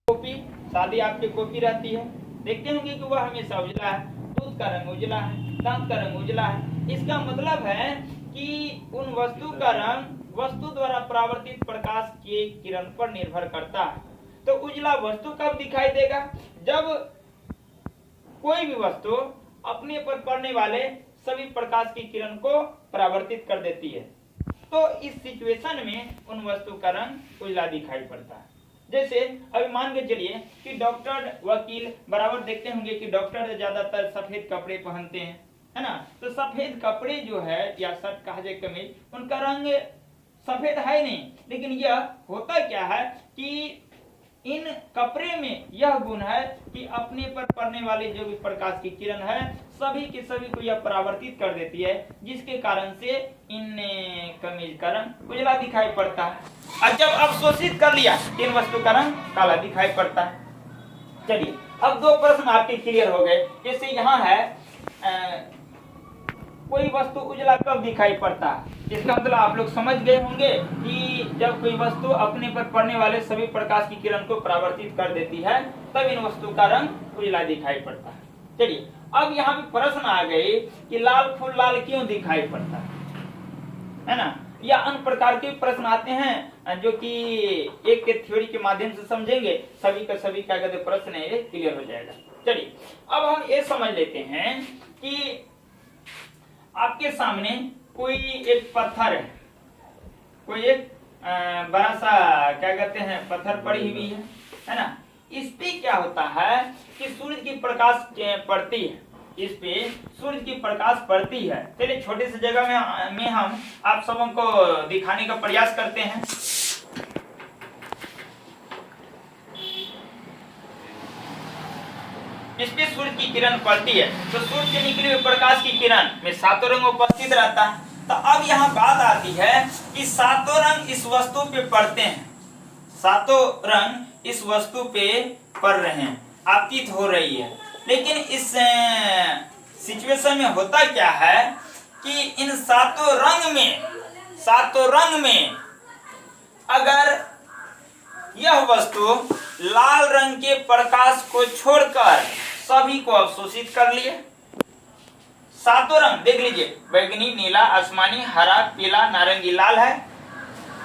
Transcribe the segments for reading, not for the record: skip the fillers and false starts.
Copy, सादी आपकी copy रहती है, देखते होंगे कि वह हमेशा उजला है, दूध का रंग उजला है, दांत का रंग उजला है। इसका मतलब है कि उन वस्तु का रंग वस्तु द्वारा परावर्तित प्रकाश के किरण पर निर्भर करता है। तो उजला वस्तु कब दिखाई देगा? जब कोई भी वस्तु अपने पर पड़ने वाले सभी प्रकाश की किरण को परावर्तित कर देती है, तो इस सिचुएशन में उन वस्तु का रंग उजला दिखाई पड़ता है। जैसे अभी मान के चलिए कि डॉक्टर, वकील बराबर देखते होंगे कि डॉक्टर ज्यादातर सफेद कपड़े पहनते हैं, है ना। तो सफेद कपड़े जो है या शर्ट कहा जाए कमीज, उनका रंग सफेद है नहीं, लेकिन यह होता क्या है कि इन कपड़े में यह गुण है कि अपने पर पड़ने वाले जो भी प्रकाश की किरण है सभी के सभी को यह परावर्तित कर देती है, जिसके कारण से इन कमीज का रंग उजला दिखाई पड़ता है। और जब अवशोषित कर लिया इन वस्तु का रंग काला दिखाई पड़ता है। चलिए अब दो प्रश्न आपके क्लियर हो गए। जैसे यहाँ है कोई वस्तु उजला कब दिखाई पड़ता है, इसका मतलब आप लोग समझ गए होंगे कि जब कोई वस्तु अपने पर पड़ने वाले सभी प्रकाश की किरण को परावर्तित कर देती है तब इन वस्तु का रंग उजला दिखाई पड़ता है। चलिए अब यहाँ पे प्रश्न आ गए कि लाल फूल लाल क्यों दिखाई पड़ता है ना, या अन्य प्रकार के प्रश्न आते हैं जो कि एक के थ्योरी के माध्यम से समझेंगे, सभी का सभी क्या कहते प्रश्न है ये क्लियर हो जाएगा। चलिए अब हम ये समझ लेते हैं कि आपके सामने कोई एक पत्थर है, कोई एक बड़ा सा क्या कहते हैं पत्थर पड़ी हुई है ना। इस पे क्या होता है कि सूर्य की प्रकाश पड़ती है, इस पे सूर्य की प्रकाश पड़ती है। चलिए छोटे से जगह में हम आप सबों को दिखाने का प्रयास करते हैं। इस पे सूर्य की किरण पड़ती है तो सूर्य से निकली हुई प्रकाश की किरण में सातों रंग उपस्थित रहता है। तो अब यहाँ बात आती है कि सातों रंग इस वस्तु पे पड़ते हैं, सातों रंग इस वस्तु पे पड़ रहे हैं, आपतित हो रही है। लेकिन इस सिचुएशन में होता क्या है कि इन सातों रंग में अगर यह वस्तु लाल रंग के प्रकाश को छोड़कर सभी को अवशोषित कर लिए, सातों रंग देख लीजिए, बैंगनी, नीला, आसमानी, हरा, पीला, नारंगी, लाल है।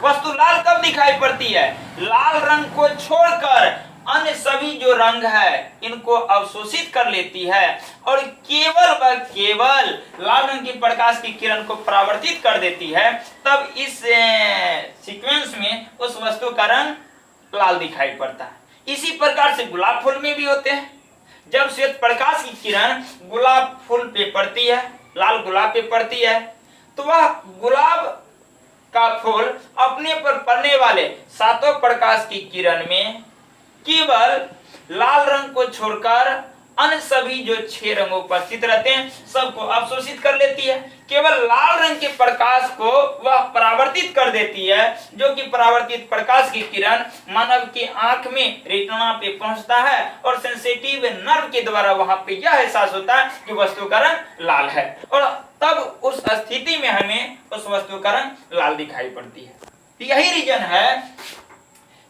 वस्तु लाल कब दिखाई पड़ती है? लाल रंग को छोड़कर अन्य सभी जो रंग है इनको अवशोषित कर लेती है और केवल व केवल लाल रंग की प्रकाश की किरण को परावर्तित कर देती है। तब इस सीक्वेंस में उस वस्तु का रंग लाल दिखाई पड़ता है। इसी प्रकार से गुलाब फूल में भी होते हैं। जब श्वेत प्रकाश की किरण गुलाब फूल पे पड़ती है, लाल गुलाब पे पड़ती है, तो वह गुलाब का फूल अपने पर पड़ने वाले सातों प्रकाश की किरण में केवल लाल रंग को छोड़कर अन्य सभी जो 6 रंग उपस्थित रहते हैं सबको अवशोषित कर लेती है। केवल लाल रंग के प्रकाश को वह परावर्तित कर देती है, जो कि परावर्तित प्रकाश की किरण मानव की आंख में रेटिना पे पहुंचता है और सेंसिटिव नर्व के द्वारा वहां पे यह एहसास होता है कि वस्तु का रंग लाल है और तब उस स्थिति में हमें उस वस्तु का रंग लाल दिखाई पड़ती है। यही रीजन है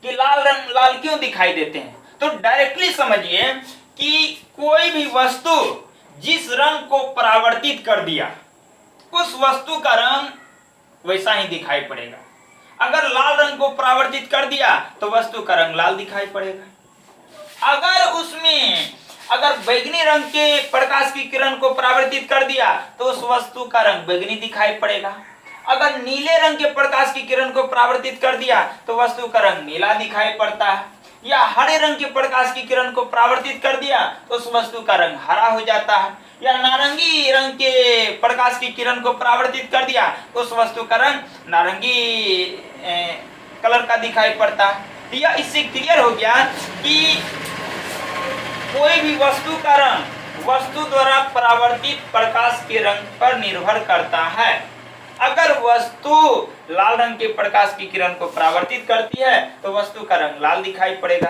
कि लाल रंग लाल क्यों दिखाई देते हैं। तो डायरेक्टली समझिए कि कोई भी वस्तु जिस रंग को परावर्तित कर दिया उस वस्तु का रंग वैसा ही दिखाई पड़ेगा। अगर लाल रंग को परावर्तित कर दिया तो वस्तु का रंग लाल दिखाई पड़ेगा। अगर बैगनी रंग के प्रकाश की किरण को परावर्तित कर दिया तो उस वस्तु का रंग बैगनी दिखाई पड़ेगा। अगर नीले रंग के प्रकाश की किरण को परावर्तित कर दिया तो वस्तु का रंग नीला दिखाई पड़ता है। या हरे रंग के प्रकाश की किरण को परावर्तित कर दिया तो उस वस्तु का रंग हरा हो जाता है। या नारंगी रंग के प्रकाश की किरण को परावर्तित कर दिया तो उस वस्तु का रंग नारंगी कलर का दिखाई पड़ता है। तो यह इससे क्लियर हो गया कि कोई भी वस्तु का रंग वस्तु द्वारा परावर्तित प्रकाश के रंग पर निर्भर करता है। अगर वस्तु लाल रंग के प्रकाश की किरण को परावर्तित करती है तो वस्तु का रंग लाल दिखाई पड़ेगा।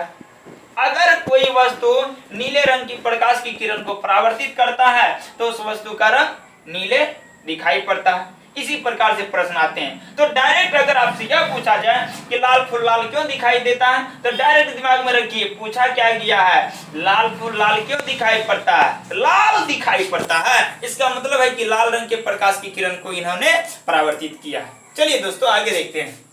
अगर कोई वस्तु नीले रंग की प्रकाश की किरण को परावर्तित करता है तो उस वस्तु का रंग नीले दिखाई पड़ता है। इसी प्रकार से प्रश्न आते हैं। तो डायरेक्ट अगर आपसे यह पूछा जाए कि लाल फूल लाल क्यों दिखाई देता है, तो डायरेक्ट दिमाग में रखिए पूछा क्या गया है, लाल फूल लाल क्यों दिखाई पड़ता है, लाल दिखाई पड़ता है, इसका मतलब है कि लाल रंग के प्रकाश की किरण को इन्होंने परावर्तित किया है। चलिए दोस्तों आगे देखते हैं।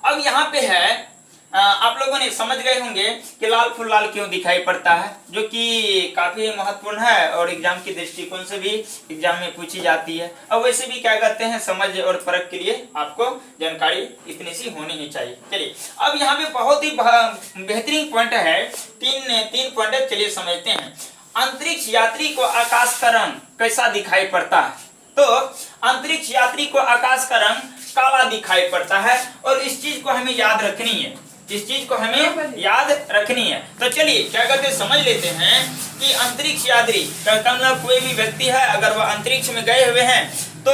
अब यहाँ पे है आप लोगों ने समझ गए होंगे कि लाल फूल लाल क्यों दिखाई पड़ता है, जो कि काफी महत्वपूर्ण है और एग्जाम के दृष्टिकोण से भी एग्जाम में पूछी जाती है। और वैसे भी क्या कहते हैं, समझ और परख के लिए आपको जानकारी इतनी सी होनी ही चाहिए। चलिए अब यहाँ पे बहुत ही बेहतरीन पॉइंट है, तीन पॉइंट है, चलिए समझते हैं। अंतरिक्ष यात्री को आकाश का रंग कैसा दिखाई पड़ता है, तो अंतरिक्ष यात्री को आकाश का रंग काला दिखाई पड़ता है और इस चीज को हमें याद रखनी है, इस चीज को हमें याद रखनी है। तो चलिए क्या कहते हैं समझ लेते हैं कि अंतरिक्ष यात्री का मतलब कोई भी व्यक्ति है, अगर वह अंतरिक्ष में गए हुए हैं तो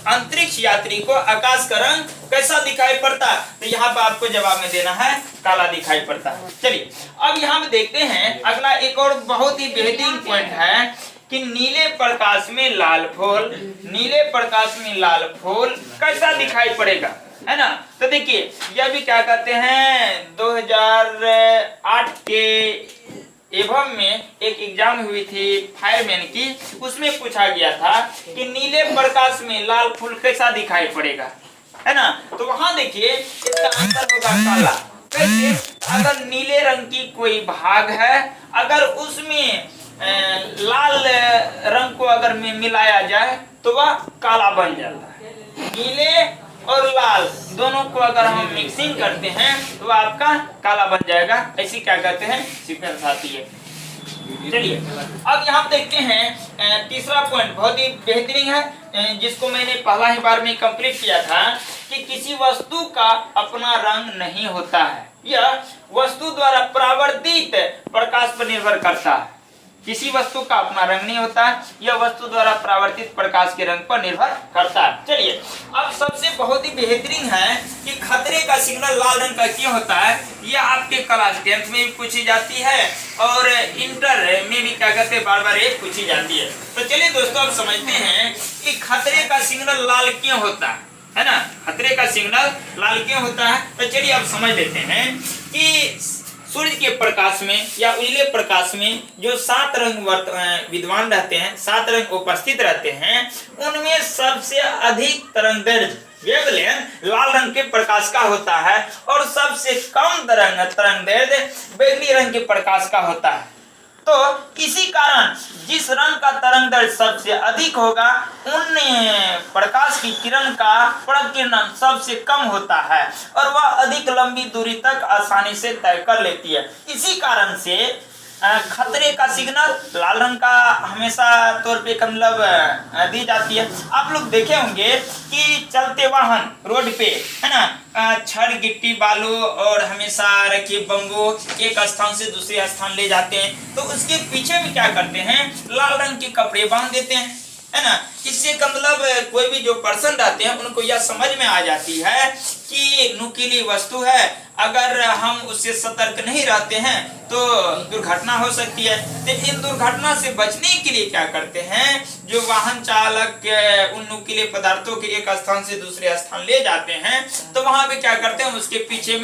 अंतरिक्ष यात्री को आकाश का रंग कैसा दिखाई पड़ता है, तो यहाँ पर आपको जवाब में देना है काला दिखाई पड़ता है। चलिए अब यहाँ पे देखते हैं अगला एक और बहुत ही बेहतरीन पॉइंट है कि नीले प्रकाश में लाल फूल, नीले प्रकाश में लाल फूल कैसा दिखाई पड़ेगा, है ना। तो देखिए यह भी क्या कहते हैं 2008 के एवं में एक एग्जाम हुई थी फायरमैन की, उसमें पूछा गया था कि नीले प्रकाश में लाल फूल कैसा दिखाई पड़ेगा, है ना। तो वहां देखिए इसका आंसर होगा काला। कैसे, अगर नीले रंग की कोई भाग है, अगर उसमें लाल रंग को अगर मिलाया जाए तो वह काला बन जाता है। नीले और लाल दोनों को अगर हम मिक्सिंग करते हैं तो वह आपका काला बन जाएगा, ऐसी क्या कहते हैं सीक्वेंस आती है। चलिए अब यहाँ देखते हैं तीसरा पॉइंट बहुत ही बेहतरीन है, जिसको मैंने पहला ही बार में कंप्लीट किया था कि किसी वस्तु का अपना रंग नहीं होता है, यह वस्तु द्वारा परावर्तित प्रकाश पर निर्भर करता है। किसी वस्तु का अपना रंग नहीं होता है, यह वस्तु द्वारा परावर्तित प्रकाश के रंग पर निर्भर करता है। चलिए अब सबसे बहुत ही बेहतरीन है कि खतरे का सिग्नल लाल रंग का क्यों होता है, यह आपके क्लास 10th में भी पूछी जाती है और इंटर में भी क्या कहते हैं बार बार ये पूछी जाती है। तो चलिए दोस्तों अब समझते हैं कि खतरे का सिग्नल लाल क्यों होता है ना, खतरे का सिग्नल लाल क्यों होता है। तो चलिए अब समझ लेते हैं कि सूर्य के प्रकाश में या उजले प्रकाश में जो 7 रंग विद्वान रहते हैं, 7 रंग उपस्थित रहते हैं, उनमें सबसे अधिक तरंगदैर्घ्य वेवलेंथ लाल रंग के प्रकाश का होता है और सबसे कम तरंगदैर्घ्य बैंगनी रंग के प्रकाश का होता है। तो इसी कारण जिस रंग का तरंगदैर्घ्य सबसे अधिक होगा उन प्रकाश की किरण का प्रकीर्णन सबसे कम होता है और वह अधिक लंबी दूरी तक आसानी से तय कर लेती है। इसी कारण से खतरे का सिग्नल लाल रंग का हमेशा तौर पे मतलब दी जाती है। आप लोग देखे होंगे कि चलते वाहन रोड पे, है ना, छड़ गिट्टी बालू और हमेशा रखिए बम्बू एक स्थान से दूसरे स्थान ले जाते हैं, तो उसके पीछे में क्या करते हैं लाल रंग के कपड़े बांध देते हैं, है ना। इससे का मतलब कोई भी जो पर्सन रहते हैं उनको यह समझ में आ जाती है कि नुकीली वस्तु है, अगर हम उससे सतर्क नहीं रहते हैं तो दुर्घटना हो सकती है। तो इन दुर्घटना से बचने के लिए क्या करते हैं, जो वाहन चालक उन नुकीले पदार्थों के एक स्थान से दूसरे स्थान ले जाते हैं तो वहां पे क्या करते हैं उसके पीछे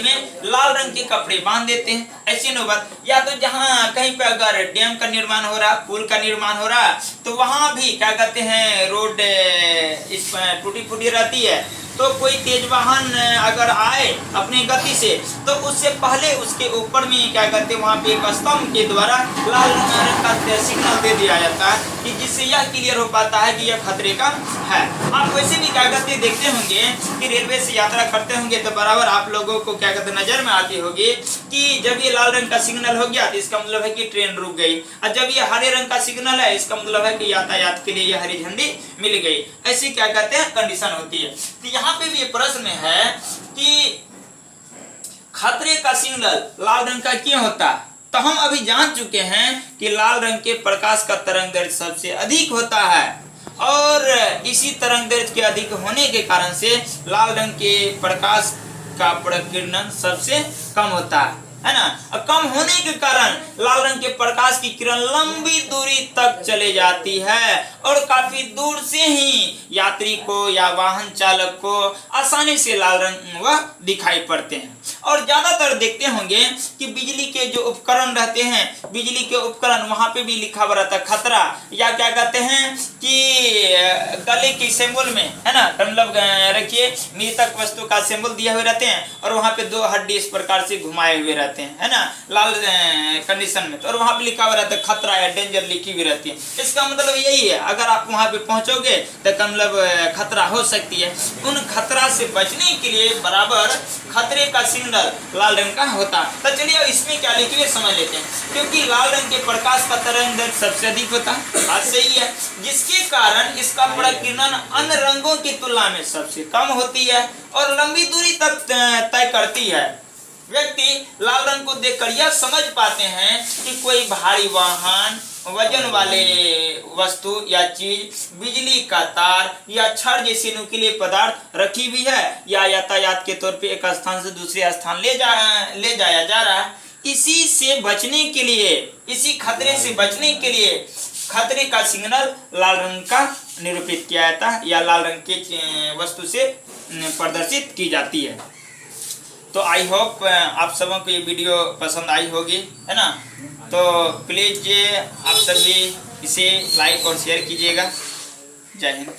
में लाल रंग के कपड़े बांध देते हैं। ऐसी नौबत या तो जहां कहीं पे अगर डैम का निर्माण हो रहा, पुल का निर्माण हो रहा, तो वहां भी क्या कहते हैं रोड इस टूटी फूटी रहती है, तो कोई तेज वाहन अगर आए अपनी गति से तो उससे पहले उसके ऊपर में क्या कहते हैं वहां पे एक स्तंभ के द्वारा लाल रंग का सिग्नल दे दिया जाता है कि जिससे यह क्लियर हो पाता है कि यह खतरे का है। आप वैसे भी क्या कहते हैं देखते होंगे कि रेलवे से यात्रा करते होंगे तो बराबर आप लोगों को क्या कहते हैं नजर में आती होगी कि जब ये लाल रंग का सिग्नल हो गया तो इसका मतलब है कि ट्रेन रुक गई, और जब ये हरे रंग का सिग्नल है इसका मतलब है कि यातायात के लिए यह हरी झंडी मिल गई। ऐसी क्या कहते हैं कंडीशन होती है। तो यहाँ पे भी प्रश्न में है कि खतरे का सिग्नल लाल रंग का क्यों होता है, तो हम अभी जान चुके हैं कि लाल रंग के प्रकाश का तरंगदैर्घ्य सबसे अधिक होता है और इसी तरंगदैर्घ्य के अधिक होने के कारण से लाल रंग के प्रकाश का प्रकीर्णन सबसे कम होता है। है ना, कम होने के कारण लाल रंग के प्रकाश की किरण लंबी दूरी तक चले जाती है और काफी दूर से ही यात्री को या वाहन चालक को आसानी से लाल रंग वह दिखाई पड़ते हैं। और ज्यादातर देखते होंगे कि बिजली के जो उपकरण रहते हैं, बिजली के उपकरण, वहां पे भी लिखा हुआ रहता है खतरा, या क्या कहते हैं कि गले के सिंबल में, है ना, मतलब रखिए मृतक वस्तु का सिंबल दिया हुए रहते हैं और वहां पे 2 हड्डी इस प्रकार से घुमाए हुए रहते हैं, है ना, लाल कंडीशन में, तो और वहां पे लिखा हुआ रहता है खतरा या डेंजर लिखी हुई रहती है। इसका मतलब यही है, अगर आप वहां पे पहुंचोगे तो मतलब खतरा हो सकती है। उन खतरा से बचने के लिए बराबर खतरे का सिग्नल लाल रंग का होता। तो चलिए अब इसमें क्या लिखे हुए समझ लेते हैं। क्योंकि लाल रंग के प्रकाश का तरंग दैर्घ्य सबसे अधिक होता है, बात सही है, जिसके कारण इसका प्रकीर्णन अन्य रंगों की तुलना में सबसे कम होती है और लंबी दूरी तक तय करती है। व्यक्ति लाल रंग को देखकर यह समझ पाते हैं कि कोई भारी वाहन, वजन वाले वस्तु या चीज, बिजली का तार या छड़ जैसी नुकीले पदार्थ रखी हुई है या यातायात के तौर पे एक स्थान से दूसरे स्थान ले जाया जा रहा है। इसी से बचने के लिए, इसी खतरे से बचने के लिए खतरे का सिग्नल लाल रंग का निरूपित किया जाता है या लाल रंग के वस्तु से प्रदर्शित की जाती है। तो आई होप आप सबों को ये वीडियो पसंद आई होगी, है ना। तो प्लीज आप सभी इसे लाइक और शेयर कीजिएगा। जय हिंद।